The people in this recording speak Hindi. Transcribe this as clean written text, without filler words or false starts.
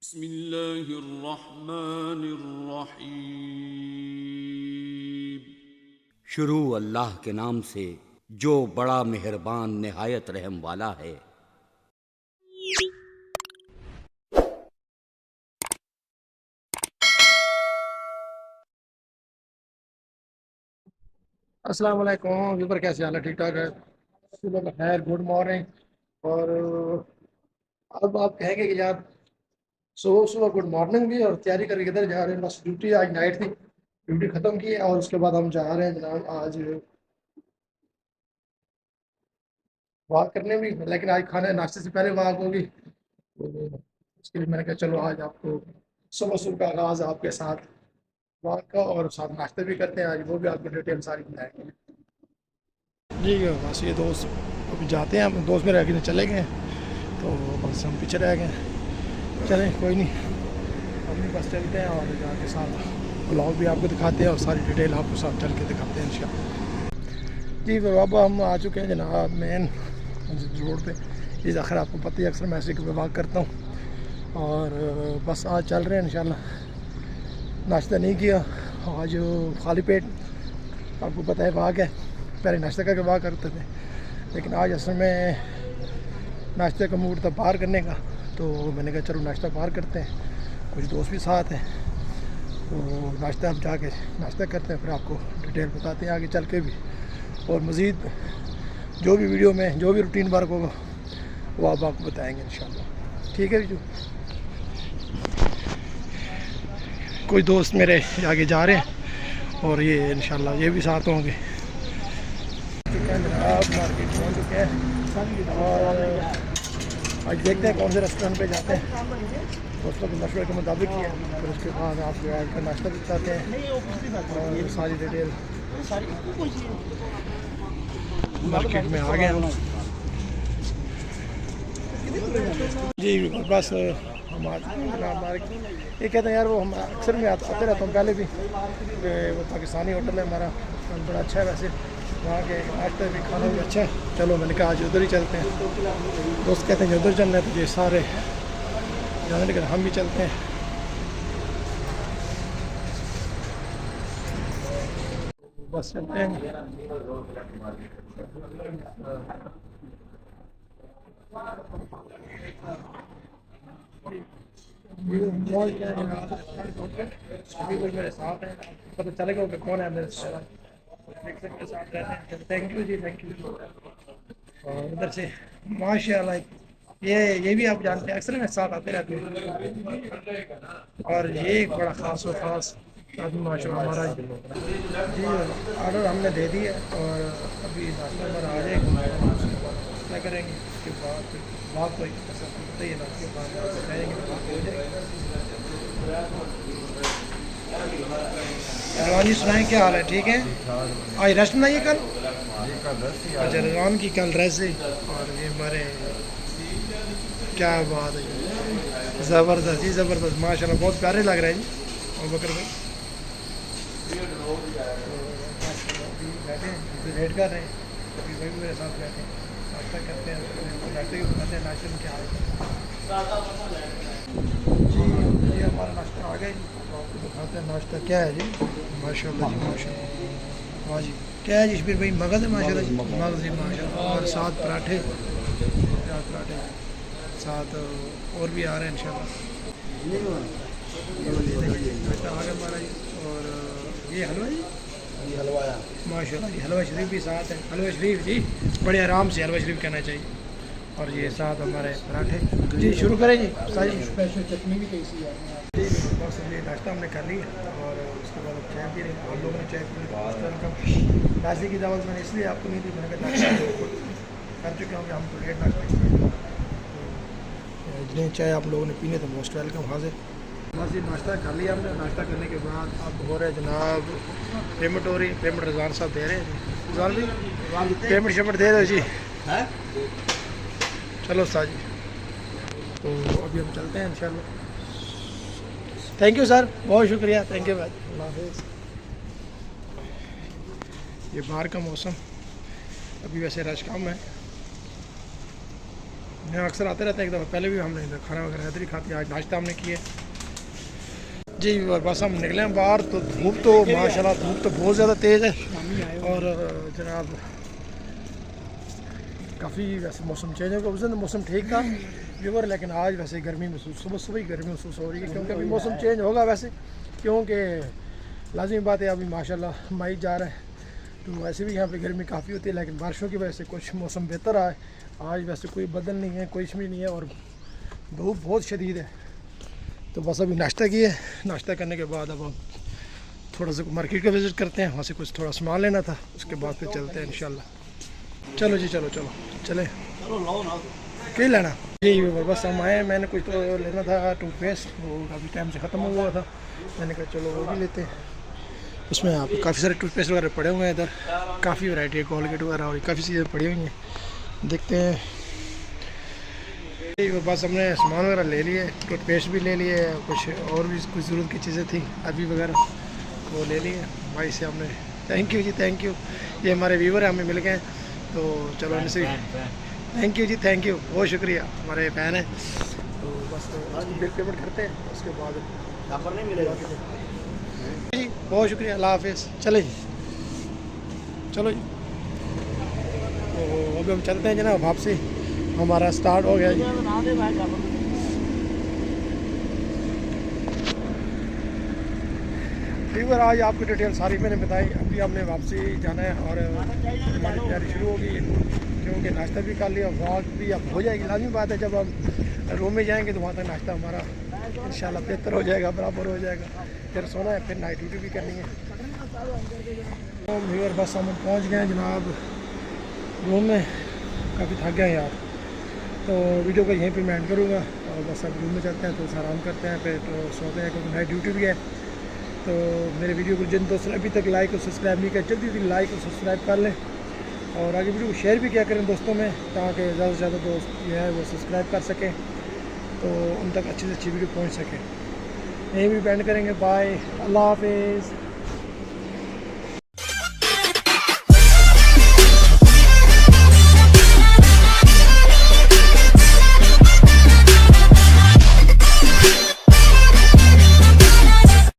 बिस्मिल्लाहिर्रहमानिर्रहीम। शुरू अल्लाह के नाम से जो बड़ा मेहरबान निहायत रहम वाला है। अस्सलाम वालेकुम व्यूवर, कैसे हाल है? ठीक ठाक है। सुबह का खैर, गुड मॉर्निंग। और अब आप कहेंगे कि यार सुबह सुबह गुड मॉर्निंग भी और तैयारी करके किधर जा रहे हैं? बस ड्यूटी आज नाइट थी, ड्यूटी ख़त्म की है और उसके बाद हम जा रहे हैं जनाब आज वॉक करने भी। लेकिन आज खाने नाश्ते से पहले वॉक होगी, तो उसके लिए मैंने कहा चलो आज आपको सुबह सुबह का आगाज़ आपके साथ वॉक का और साथ नाश्ते भी करते हैं। आज वो भी आपको डिटेल सारी बताएंगे जी। बस ये दोस्त अभी जाते हैं, हम दोस्त मेरे आगे चले गए हैं, तो बस हम पीछे रह गए। चलें कोई नहीं, अपनी बस चलते हैं और जाके साथ ब्लॉग भी आपको दिखाते हैं और सारी डिटेल आपको साथ चल के दिखाते हैं इंशाल्लाह जी। अब हम आ चुके हैं जनाब मेन रोड पे। इस आखिर आपको पता ही, अक्सर मैं ऐसे वॉक करता हूँ और बस आज चल रहे हैं इंशाल्लाह। नाश्ता नहीं किया आज, खाली पेट, आपको पता है वॉक है, पहले नाश्ता करके वॉक करते थे, लेकिन आज असल में नाश्ते का मूड था बाहर करने का, तो मैंने कहा चलो नाश्ता बाहर करते हैं, कुछ दोस्त भी साथ हैं, तो नाश्ता हम जाके नाश्ता करते हैं, फिर आपको डिटेल बताते हैं आगे चल के भी, और मज़ीद जो भी वीडियो में जो भी रूटीन वर्क होगा वो आप आपको बताएंगे इंशाल्लाह। ठीक है जी। कुछ दोस्त मेरे आगे जा रहे हैं और ये इंशाल्लाह ये भी साथ होंगे। जनाब मार्केट पहुँच चुके हैं और आज देखते हैं कौन से रेस्टोरेंट पे जाते हैं। दोस्तों के मशवरे के मुताबिक किया, फिर उसके बाद आप जो का नाश्ता भी चाहते हैं और सारी डिटेल। मार्केट में आ गए हम जी। बस हम ये कहते हैं यार, वो हम अक्सर में आते रहता हूँ पहले भी। वो पाकिस्तानी होटल है हमारा, बड़ा अच्छा है वैसे, वहाँ के नाश्ता भी खाना भी अच्छा है। चलो मैंने कहा आज उधर ही चलते हैं। दोस्त कहते हैं उधर चलना है, तो ये सारे जाने, लेकिन हम भी चलते हैं। बस चलते हैं। मॉल क्या है, अभी कोई मेरे साथ है, पता चलेगा कि कौन है मेरे साथ रहते हैं। Thank you ji, thank you. और उधर से माशाल्लाह ये भी आप जानते हैं, अक्सर मेरे साथ आते रहते हैं। और ये एक बड़ा ख़ास व ख़ास आदमी माशाल्लाह हमारा जी। ऑर्डर हमने दे दिया और अभी नाश्ता हमारा आ जाएगा, क्या करेंगे उसके बाद फिर बात कोई पसंद ही है ना, उसके बाद बताएंगे बात हो जाएगी। रजवान जी सुनाए, क्या हाल है? ठीक है। आज रेस्ट बनाइए कल। अच्छा, रजवान की कल रेस्ट है। और ये हमारे, क्या बात है, ज़बरदस्त जी, ज़बरदस्त माशाल्लाह, बहुत प्यारे लग रहे हैं जी और बकर भाई। बैठे हैं, वेट कर रहे हैं, अभी भाई मेरे साथ बैठे हैं, नाश्ता करते हैं, नाश्ते की बताते हैं नाश्ते में क्या है जी। ये हमारा नाश्ता आ गया जी, आपको दिखाते हैं नाश्ता क्या है जी। माशाल्लाह जी, माशाल्लाह, वाह जी। क्या है जी इशबीर भाई? मगज़ है माशाल्लाह जी, मगज़ जी माशाल्लाह, और साथ पराठे, पराठे साथ और भी आ रहे हैं इंशाल्लाह। नाश्ता आ गया हमारा जी। और ये हलवा जी, माशाल्लाह जी, हलवा शरीफ भी साथ है। हलवा शरीफ जी, बड़े आराम से हलवा शरीफ कहना चाहिए। और ये साथ हमारे पराठे जी। शुरू करें जी, सारी स्पेशल चटनी भी कैसी है जी। बस ये नाश्ता हमने कर लिया और उसके बाद चाय पी रहे, हम लोगों ने चाय पी ली। नाश्ते की दावत मैंने इसलिए आपको नहीं दी, मैंने कहा नाश्ता कर चुके होंगे हम, तो लेट नाश्ता, जितनी चाय आप लोगों ने पीने तो मोस्ट वेलकम, हाजिर। बस ये नाश्ता कर लिया हमने। नाश्ता करने के बाद अब हो रहा है जनाब पेमेंट हो रही है। पेमेंट रज़वान साहब दे रहे हैं जी। रज़वान भाई पेमेंट शेमेंट दे दो जी। चलो साजी, तो अभी हम चलते हैं इंशाल्लाह। थैंक यू सर, बहुत शुक्रिया, थैंक यू भाई, अल्लाह हाफ़िज़। ये बाहर का मौसम, अभी वैसे रश कम है, यहाँ अक्सर आते रहते हैं, एक दफ़ा पहले भी हमने इधर खाना वगैरह इधर ही खाते हैं, आज नाश्ता हमने किए जी। और बस हम निकले हैं बाहर, तो धूप तो माशाल्लाह धूप तो बहुत ज़्यादा तेज़ है, और जनाब काफ़ी वैसे मौसम चेंज हो गया। उस दिन मौसम ठीक था व्यूवर, लेकिन आज वैसे गर्मी महसूस, सुबह सुबह ही गर्मी महसूस हो रही है, क्योंकि अभी मौसम चेंज होगा वैसे, क्योंकि लाजमी बात है अभी माशाल्लाह मई जा रहा है, तो वैसे भी यहाँ पे गर्मी काफ़ी होती है, लेकिन बारिशों की वजह से कुछ मौसम बेहतर आए। आज वैसे कोई बदल नहीं है, कोई इसमें नहीं है, और धूप बहुत शदीद है। तो बस अभी नाश्ता किए, नाश्ता करने के बाद अब हम थोड़ा सा मार्केट का विज़िट करते हैं, वहाँ से कुछ थोड़ा सामान लेना था, उसके बाद फिर चलते हैं इंशाल्लाह। चलो जी, चलो चलो चले, क्या लेना जी। बस हम आए, मैंने कुछ तो लेना था टूथपेस्ट, वो काफ़ी टाइम से ख़त्म हुआ था, मैंने कहा चलो वो भी लेते हैं। उसमें आप काफ़ी सारे टूथपेस्ट वगैरह पड़े हुए हैं इधर, काफ़ी वैरायटी है, कोलगेट वगैरह और काफ़ी चीज़ें पड़ी हुई हैं, देखते हैं। बस हमने सामान वगैरह ले लिए, टूथपेस्ट भी ले लिए, कुछ और भी कुछ ज़रूरत की चीज़ें थी अभी वगैरह वो ले लिए भाई से हमने। Thank you ji, thank you. ये हमारे व्यूवर हैं, हमें मिल गए, तो चलो इनसे thank you ji, thank you, बहुत शुक्रिया, हमारे फ़ैन हैं। तो बस बिल पेमेंट करते हैं, उसके बाद पर नहीं मिलेगा जी। बहुत शुक्रिया, अल्लाह हाफिज़। चले जी, चलो जी। तो अभी हम चलते हैं जनाब, वापसी हमारा स्टार्ट हो गया जी। व्यूअर आज आपको डिटेल सारी मैंने बताई, अभी हमने वापसी जाना है और हमारी तैयारी शुरू होगी, क्योंकि नाश्ता भी कर लिया, वॉक भी अब हो जाएगी। लाजमी बात है, जब हम रूम में जाएंगे तो वहाँ तक नाश्ता हमारा इंशाल्लाह बेहतर हो जाएगा, बराबर हो जाएगा, फिर सोना है, फिर नाइट ड्यूटी भी करनी है। तो व्यूअर बस हम पहुँच गए हैं जनाब रूम में, काफ़ी थक गए यार, तो वीडियो को यहीं पे मैं एंड करूँगा, और बस अब रूम में चलते हैं, तो आराम करते हैं, फिर तो सोते हैं, क्योंकि नाइट ड्यूटी भी है। तो मेरे वीडियो को जिन दोस्तों ने अभी तक लाइक और सब्सक्राइब नहीं किया, जल्दी जल्दी लाइक और सब्सक्राइब कर लें, और आगे वीडियो को शेयर भी किया करें दोस्तों में, ताकि ज़्यादा से ज़्यादा दोस्त जो है वो सब्सक्राइब कर सकें, तो उन तक अच्छी से अच्छी वीडियो पहुँच सके। यहीं भी एंड करेंगे, बाय, अल्लाह हाफिज़।